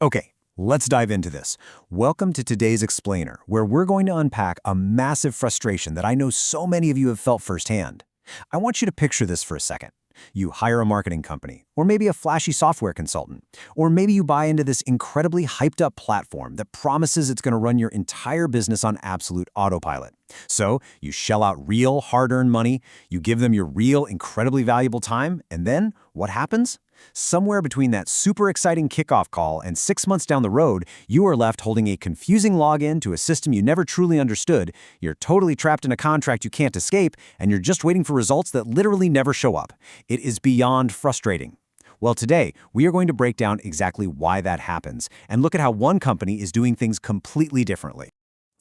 Okay, let's dive into this. Welcome to today's Explainer, where we're going to unpack a massive frustration that I know so many of you have felt firsthand. I want you to picture this for a second. You hire a marketing company, or maybe a flashy software consultant, or maybe you buy into this incredibly hyped-up platform that promises it's going to run your entire business on absolute autopilot. So you shell out real, hard-earned money, you give them your real, incredibly valuable time, and then what happens? Somewhere between that super exciting kickoff call and 6 months down the road, you are left holding a confusing login to a system you never truly understood, you're totally trapped in a contract you can't escape, and you're just waiting for results that literally never show up. It is beyond frustrating. Well, today, we are going to break down exactly why that happens and look at how one company is doing things completely differently.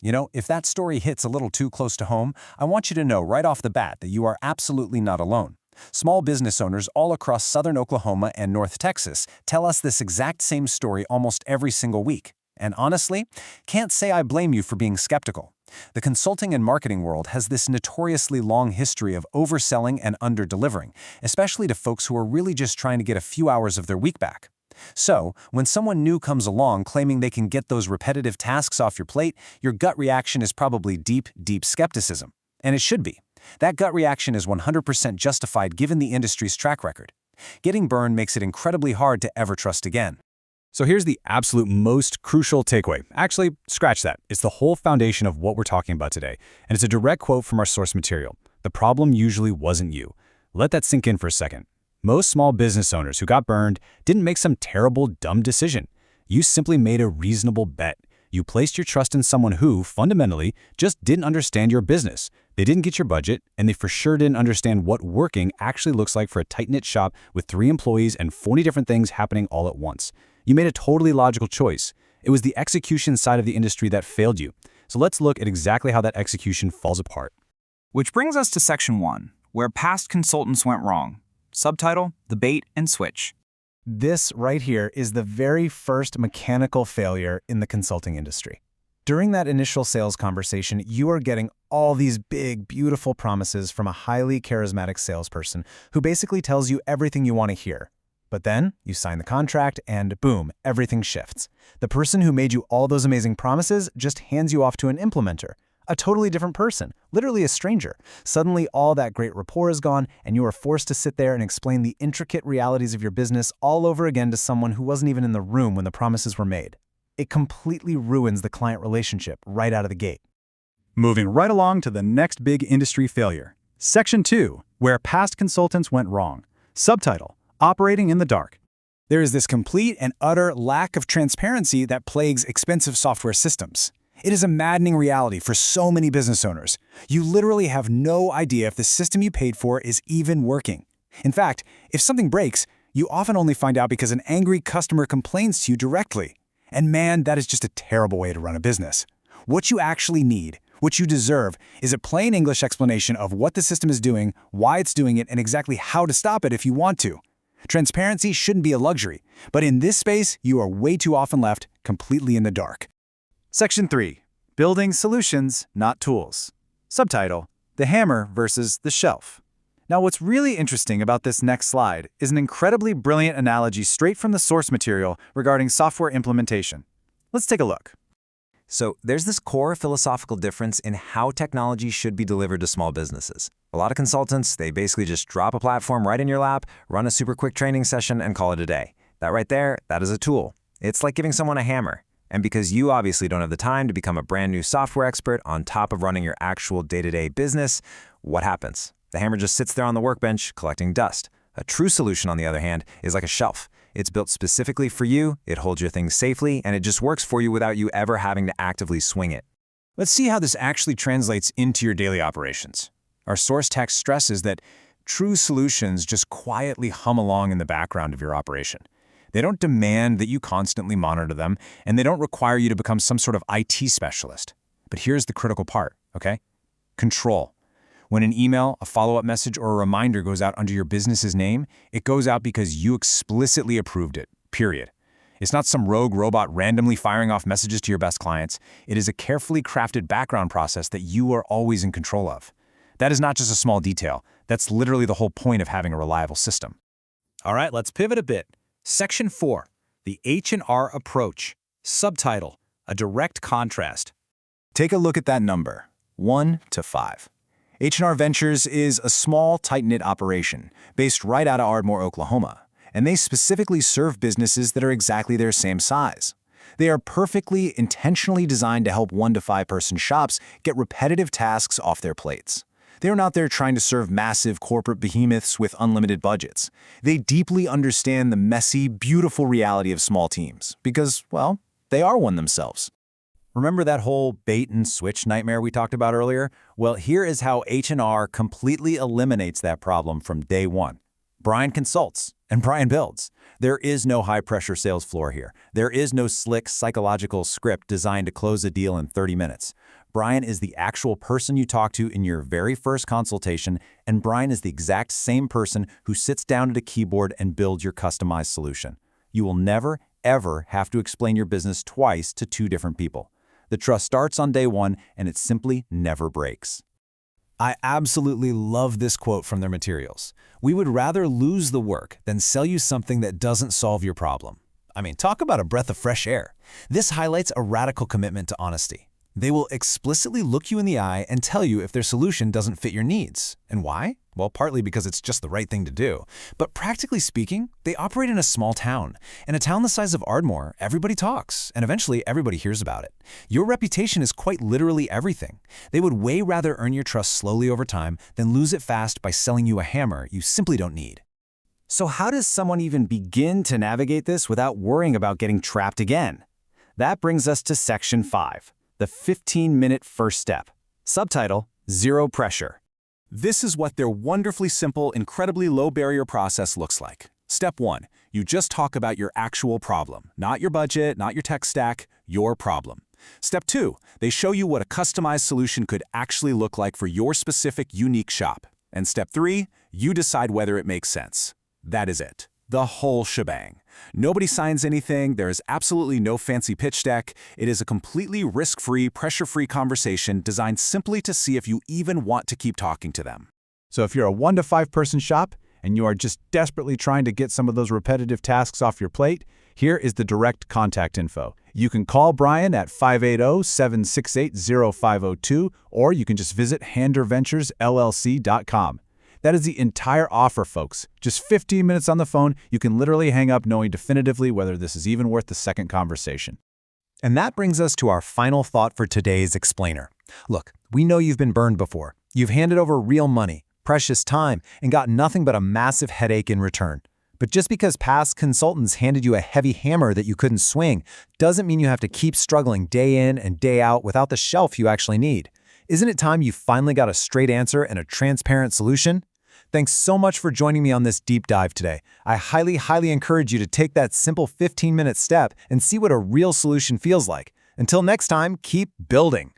You know, if that story hits a little too close to home, I want you to know right off the bat that you are absolutely not alone. Small business owners all across southern Oklahoma and North Texas tell us this exact same story almost every single week. And honestly, can't say I blame you for being skeptical. The consulting and marketing world has this notoriously long history of overselling and under-delivering, especially to folks who are really just trying to get a few hours of their week back. So, when someone new comes along claiming they can get those repetitive tasks off your plate, your gut reaction is probably deep skepticism. And it should be. That gut reaction is 100% justified given the industry's track record. Getting burned makes it incredibly hard to ever trust again. So here's the absolute most crucial takeaway. Actually, scratch that. It's the whole foundation of what we're talking about today. And it's a direct quote from our source material. The problem usually wasn't you. Let that sink in for a second. Most small business owners who got burned didn't make some terrible, dumb decision. You simply made a reasonable bet. You placed your trust in someone who, fundamentally, just didn't understand your business. They didn't get your budget, and they for sure didn't understand what working actually looks like for a tight-knit shop with 3 employees and 40 different things happening all at once. You made a totally logical choice. It was the execution side of the industry that failed you. So let's look at exactly how that execution falls apart. Which brings us to Section 1, where past consultants went wrong. Subtitle, The Bait and Switch. This right here is the very first mechanical failure in the consulting industry. During that initial sales conversation, you are getting all these big, beautiful promises from a highly charismatic salesperson who basically tells you everything you want to hear. But then you sign the contract and boom, everything shifts. The person who made you all those amazing promises just hands you off to an implementer. A totally different person, literally a stranger. Suddenly, all that great rapport is gone, and you are forced to sit there and explain the intricate realities of your business all over again to someone who wasn't even in the room when the promises were made. It completely ruins the client relationship right out of the gate. Moving right along to the next big industry failure. Section 2, where past consultants went wrong. Subtitle, Operating in the Dark. There is this complete and utter lack of transparency that plagues expensive software systems. It is a maddening reality for so many business owners. You literally have no idea if the system you paid for is even working. In fact, if something breaks, you often only find out because an angry customer complains to you directly. And man, that is just a terrible way to run a business. What you actually need, what you deserve, is a plain English explanation of what the system is doing, why it's doing it, and exactly how to stop it if you want to. Transparency shouldn't be a luxury, but in this space, you are way too often left completely in the dark. Section 3, Building Solutions, Not Tools. Subtitle, The Hammer versus the Shelf. Now, what's really interesting about this next slide is an incredibly brilliant analogy straight from the source material regarding software implementation. Let's take a look. So there's this core philosophical difference in how technology should be delivered to small businesses. A lot of consultants, they basically just drop a platform right in your lap, run a super quick training session, and call it a day. That right there, that is a tool. It's like giving someone a hammer. And because you obviously don't have the time to become a brand new software expert on top of running your actual day-to-day business, what happens? The hammer just sits there on the workbench collecting dust. A true solution, on the other hand, is like a shelf. It's built specifically for you, it holds your things safely, and it just works for you without you ever having to actively swing it. Let's see how this actually translates into your daily operations. Our source text stresses that true solutions just quietly hum along in the background of your operation. They don't demand that you constantly monitor them, and they don't require you to become some sort of IT specialist. But here's the critical part, okay? Control. When an email, a follow-up message, or a reminder goes out under your business's name, it goes out because you explicitly approved it, period. It's not some rogue robot randomly firing off messages to your best clients. It is a carefully crafted background process that you are always in control of. That is not just a small detail. That's literally the whole point of having a reliable system. All right, let's pivot a bit. Section 4, The H&R approach. Subtitle: A direct contrast. Take a look at that number, 1 to 5. H&R Ventures is a small, tight-knit operation based right out of Ardmore, Oklahoma, and they specifically serve businesses that are exactly their same size. They are perfectly, intentionally designed to help 1 to 5 person shops get repetitive tasks off their plates. They're not there trying to serve massive corporate behemoths with unlimited budgets. They deeply understand the messy, beautiful reality of small teams because, well, they are one themselves. Remember that whole bait and switch nightmare we talked about earlier? Well, here is how H&R completely eliminates that problem from day one. Brian consults and Brian builds. There is no high-pressure sales floor here. There is no slick psychological script designed to close a deal in 30 minutes. Brian is the actual person you talk to in your very first consultation, and Brian is the exact same person who sits down at a keyboard and builds your customized solution. You will never, ever have to explain your business twice to 2 different people. The trust starts on day 1, and it simply never breaks. I absolutely love this quote from their materials. We would rather lose the work than sell you something that doesn't solve your problem. I mean, talk about a breath of fresh air. This highlights a radical commitment to honesty. They will explicitly look you in the eye and tell you if their solution doesn't fit your needs. And why? Well, partly because it's just the right thing to do. But practically speaking, they operate in a small town. In a town the size of Ardmore, everybody talks, and eventually everybody hears about it. Your reputation is quite literally everything. They would way rather earn your trust slowly over time than lose it fast by selling you a hammer you simply don't need. So how does someone even begin to navigate this without worrying about getting trapped again? That brings us to Section 5, the 15-minute first step. Subtitle: Zero Pressure. This is what their wonderfully simple, incredibly low-barrier process looks like. Step 1. You just talk about your actual problem. Not your budget, not your tech stack, your problem. Step 2. They show you what a customized solution could actually look like for your specific, unique shop. And Step 3. You decide whether it makes sense. That is it. The whole shebang. Nobody signs anything. There is absolutely no fancy pitch deck. It is a completely risk-free, pressure-free conversation designed simply to see if you even want to keep talking to them. So if you're a 1 to 5 person shop and you are just desperately trying to get some of those repetitive tasks off your plate, here is the direct contact info. You can call Brian at 580-768-0502, or you can just visit RVenturesLLC.com. That is the entire offer, folks. Just 15 minutes on the phone, you can literally hang up knowing definitively whether this is even worth the second conversation. And that brings us to our final thought for today's explainer. Look, we know you've been burned before. You've handed over real money, precious time, and got nothing but a massive headache in return. But just because past consultants handed you a heavy hammer that you couldn't swing doesn't mean you have to keep struggling day in and day out without the shelf you actually need. Isn't it time you finally got a straight answer and a transparent solution? Thanks so much for joining me on this deep dive today. I highly encourage you to take that simple 15-minute step and see what a real solution feels like. Until next time, keep building.